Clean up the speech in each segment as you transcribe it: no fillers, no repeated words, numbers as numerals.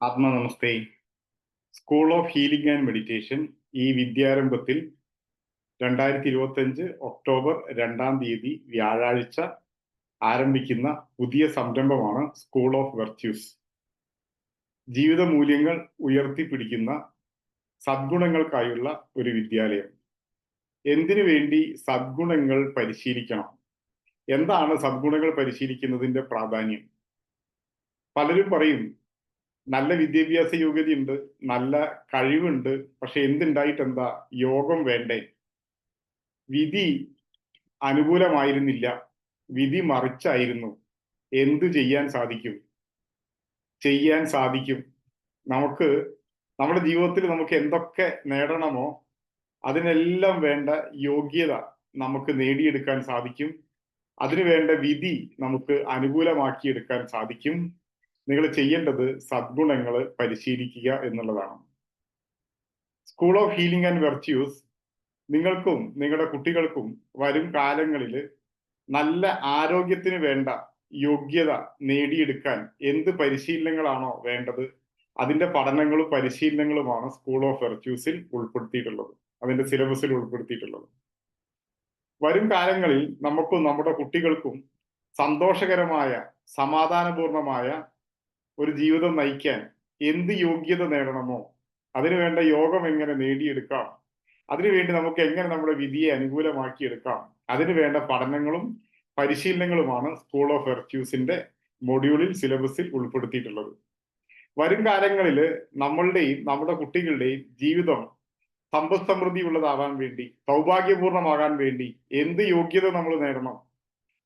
ആത്മ നമസ്തേ. School of healing and meditation ഈ വിദ്യാരംഭത്തിൽ 2025 ഒക്ടോബർ 2 വ്യാഴാഴ്ച ആരംഭിക്കുന്ന പുതിയ സംരംഭമാണ് സ്കൂൾ ഓഫ് വെർച്യൂസ്. ജീവിത മൂല്യങ്ങൾ ഉയർത്തിപ്പിടിക്കുന്ന സദ്ഗുണങ്ങൾക്കായുള്ള ഒരു വിദ്യാലയം. എന്തിനു വേണ്ടി സദ്ഗുണങ്ങൾ പരിശീലിക്കണം? എന്താണ് സദ്ഗുണങ്ങൾ പരിശീലിക്കുന്നതിന്റെ പ്രാധാന്യം? പലരും പറയും നല്ല വിദ്യാഭ്യാസ യോഗ്യതയുണ്ട്, നല്ല കഴിവുണ്ട്, പക്ഷെ എന്തുണ്ടായിട്ടെന്താ, യോഗം വേണ്ടേ, വിധി അനുകൂലമായിരുന്നില്ല, വിധി മറിച്ചായിരുന്നു, എന്തു ചെയ്യാൻ സാധിക്കും? ചെയ്യാൻ സാധിക്കും. നമുക്ക് നമ്മുടെ ജീവിതത്തിൽ നമുക്ക് എന്തൊക്കെ നേടണമോ അതിനെല്ലാം വേണ്ട യോഗ്യത നമുക്ക് നേടിയെടുക്കാൻ സാധിക്കും. അതിനു വേണ്ട വിധി നമുക്ക് അനുകൂലമാക്കിയെടുക്കാൻ സാധിക്കും. നിങ്ങൾ ചെയ്യേണ്ടത് സദ്ഗുണങ്ങൾ പരിശീലിക്കുക എന്നുള്ളതാണ്. School of healing and virtues നിങ്ങൾക്കും നിങ്ങളുടെ കുട്ടികൾക്കും വരും കാലങ്ങളിൽ നല്ല ആരോഗ്യത്തിന് വേണ്ട യോഗ്യത നേടിയെടുക്കാൻ എന്ത് പരിശീലനങ്ങളാണോ വേണ്ടത് അതിന്റെ പഠനങ്ങളും പരിശീലനങ്ങളുമാണ് സ്കൂൾ ഓഫ് വെർച്യൂസിൽ ഉൾപ്പെടുത്തിയിട്ടുള്ളത്, അതിന്റെ സിലബസിൽ ഉൾപ്പെടുത്തിയിട്ടുള്ളത്. വരും കാലങ്ങളിൽ നമുക്കും നമ്മുടെ കുട്ടികൾക്കും സന്തോഷകരമായ സമാധാനപൂർണമായ ഒരു ജീവിതം നയിക്കാൻ എന്ത് യോഗ്യത നേടണമോ അതിനുവേണ്ട യോഗം എങ്ങനെ നേടിയെടുക്കാം, അതിനുവേണ്ടി നമുക്ക് എങ്ങനെ നമ്മുടെ വിധിയെ അനുകൂലമാക്കിയെടുക്കാം, അതിനു വേണ്ട പഠനങ്ങളും പരിശീലനങ്ങളുമാണ് സ്കൂൾ ഓഫ് വെർച്യൂസിന്റെ മൊഡ്യൂളിൽ സിലബസിൽ ഉൾപ്പെടുത്തിയിട്ടുള്ളത്. വരും കാലങ്ങളിൽ നമ്മളുടെയും നമ്മുടെ കുട്ടികളുടെയും ജീവിതം സമ്പദ് സമൃദ്ധി ഉള്ളതാവാൻ വേണ്ടി, സൗഭാഗ്യപൂർണമാകാൻ വേണ്ടി എന്ത് യോഗ്യത നമ്മൾ നേടണം,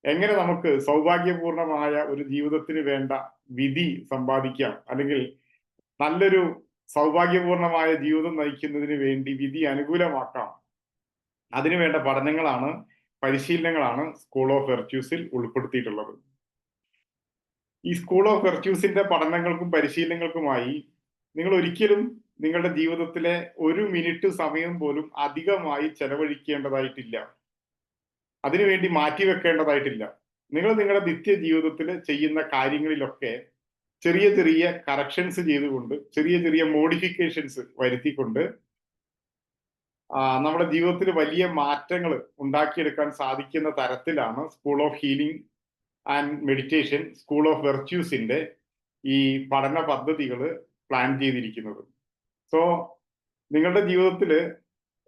എങ്ങനെ നമുക്ക് സൗഭാഗ്യപൂർണമായ ഒരു ജീവിതത്തിന് വേണ്ട വിധി സമ്പാദിക്കാം, അല്ലെങ്കിൽ നല്ലൊരു സൗഭാഗ്യപൂർണമായ ജീവിതം നയിക്കുന്നതിന് വേണ്ടി വിധി അനുകൂലമാക്കാം, അതിനുവേണ്ട പഠനങ്ങളാണ്, പരിശീലനങ്ങളാണ് സ്കൂൾ ഓഫ് വെർച്യൂസിൽ ഉൾപ്പെടുത്തിയിട്ടുള്ളത്. ഈ സ്കൂൾ ഓഫ് വെർച്യൂസിന്റെ പഠനങ്ങൾക്കും പരിശീലനങ്ങൾക്കുമായി നിങ്ങൾ ഒരിക്കലും നിങ്ങളുടെ ജീവിതത്തിലെ ഒരു മിനിറ്റ് സമയം പോലും അധികമായി ചെലവഴിക്കേണ്ടതായിട്ടില്ല, അതിനുവേണ്ടി മാറ്റിവെക്കേണ്ടതായിട്ടില്ല. നിങ്ങൾ നിങ്ങളുടെ നിത്യ ജീവിതത്തിൽ ചെയ്യുന്ന കാര്യങ്ങളിലൊക്കെ ചെറിയ ചെറിയ കറക്ഷൻസ് ചെയ്തുകൊണ്ട്, ചെറിയ ചെറിയ മോഡിഫിക്കേഷൻസ് വരുത്തിക്കൊണ്ട് നമ്മുടെ ജീവിതത്തിൽ വലിയ മാറ്റങ്ങൾ ഉണ്ടാക്കിയെടുക്കാൻ സാധിക്കുന്ന തരത്തിലാണ് school of healing and meditation, school of വെർച്യൂസിന്റെ ഈ പഠന പദ്ധതികൾ പ്ലാൻ ചെയ്തിരിക്കുന്നത്. സോ നിങ്ങളുടെ ജീവിതത്തിൽ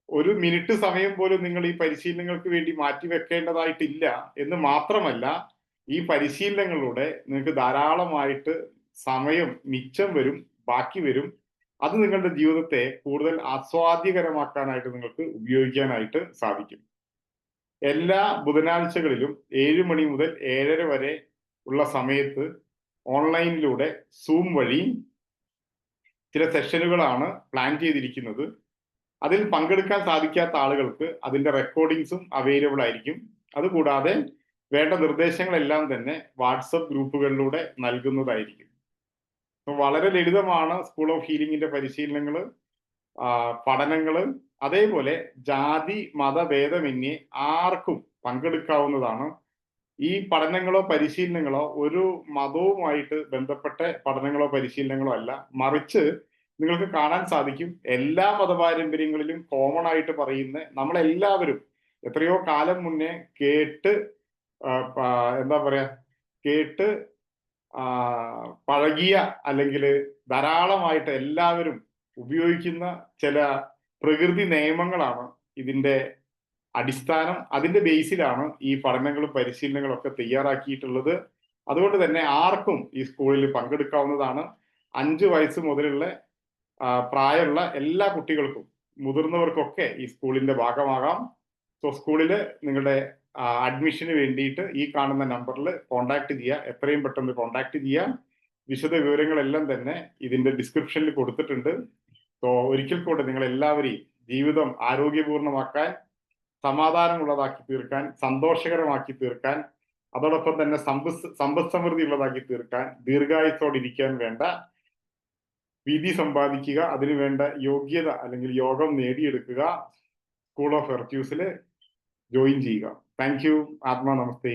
ഒരു മിനിറ്റ് സമയം പോലും നിങ്ങൾ ഈ പരിശീലനങ്ങൾക്ക് വേണ്ടി മാറ്റിവെക്കേണ്ടതായിട്ടില്ല എന്ന് മാത്രമല്ല, ഈ പരിശീലനങ്ങളിലൂടെ നിങ്ങൾക്ക് ധാരാളമായിട്ട് സമയം മിച്ചം വരും, ബാക്കി വരും. അത് നിങ്ങളുടെ ജീവിതത്തെ കൂടുതൽ ആസ്വാദ്യകരമാക്കാനായിട്ട് നിങ്ങൾക്ക് ഉപയോഗിക്കാനായിട്ട് സാധിക്കും. എല്ലാ ബുധനാഴ്ചകളിലും 7 മണി മുതൽ 7:30 വരെ ഉള്ള സമയത്ത് ഓൺലൈനിലൂടെ സൂം വഴി ചില സെഷനുകളാണ് പ്ലാൻ ചെയ്തിരിക്കുന്നത്. അതിൽ പങ്കെടുക്കാൻ സാധിക്കാത്ത ആളുകൾക്ക് അതിന്റെ റെക്കോർഡിങ്സും അവൈലബിൾ ആയിരിക്കും. അതുകൂടാതെ വേണ്ട നിർദ്ദേശങ്ങളെല്ലാം തന്നെ വാട്സപ്പ് ഗ്രൂപ്പുകളിലൂടെ നൽകുന്നതായിരിക്കും. വളരെ ലളിതമാണ് സ്കൂൾ ഓഫ് ഹീലിംഗിന്റെ പരിശീലനങ്ങൾ, പഠനങ്ങൾ. അതേപോലെ ജാതി മതഭേദമന്യേ ആർക്കും പങ്കെടുക്കാവുന്നതാണ്. ഈ പഠനങ്ങളോ പരിശീലനങ്ങളോ ഒരു മതവുമായിട്ട് ബന്ധപ്പെട്ട പഠനങ്ങളോ പരിശീലനങ്ങളോ അല്ല, മറിച്ച് നിങ്ങൾക്ക് കാണാൻ സാധിക്കും എല്ലാ മതപാരമ്പര്യങ്ങളിലും കോമൺ ആയിട്ട് പറയുന്ന, നമ്മളെല്ലാവരും എത്രയോ കാലം മുന്നേ കേട്ട് എന്താ പറയാ കേട്ട് പഴകിയ, അല്ലെങ്കിൽ ധാരാളമായിട്ട് എല്ലാവരും ഉപയോഗിക്കുന്ന ചില പ്രകൃതി നിയമങ്ങളാണ് ഇതിന്റെ അടിസ്ഥാനം. അതിന്റെ ബേസിലാണ് ഈ പഠനങ്ങളും പരിശീലനങ്ങളും ഒക്കെ തയ്യാറാക്കിയിട്ടുള്ളത്. അതുകൊണ്ട് തന്നെ ആർക്കും ഈ സ്കൂളിൽ പങ്കെടുക്കാവുന്നതാണ്. 5 വയസ്സ് മുതലുള്ള പ്രായമുള്ള എല്ലാ കുട്ടികൾക്കും മുതിർന്നവർക്കൊക്കെ ഈ സ്കൂളിന്റെ ഭാഗമാകാം. സോ സ്കൂളിൽ നിങ്ങളുടെ അഡ്മിഷന് വേണ്ടിയിട്ട് ഈ കാണുന്ന നമ്പറിൽ കോൺടാക്ട് ചെയ്യുക, എത്രയും പെട്ടെന്ന് കോൺടാക്ട് ചെയ്യുക. വിശദ വിവരങ്ങളെല്ലാം തന്നെ ഇതിന്റെ ഡിസ്ക്രിപ്ഷനിൽ കൊടുത്തിട്ടുണ്ട്. സോ ഒരിക്കൽ കൂടെ നിങ്ങൾ എല്ലാവരെയും ജീവിതം ആരോഗ്യപൂർണമാക്കാൻ, സമാധാനമുള്ളതാക്കി തീർക്കാൻ, സന്തോഷകരമാക്കി തീർക്കാൻ, അതോടൊപ്പം തന്നെ സമ്പദ് സമൃദ്ധി ഉള്ളതാക്കി തീർക്കാൻ, ദീർഘായുസ്സോടിരിക്കാൻ വേണ്ട വിധി സമ്പാദിക്കുക, അതിനു വേണ്ട യോഗ്യത അല്ലെങ്കിൽ യോഗം നേടിയെടുക്കുക. സ്കൂൾ ഓഫ് വെർച്യൂസിൽ ജോയിൻ ചെയ്യുക. Thank you. Atma namaste.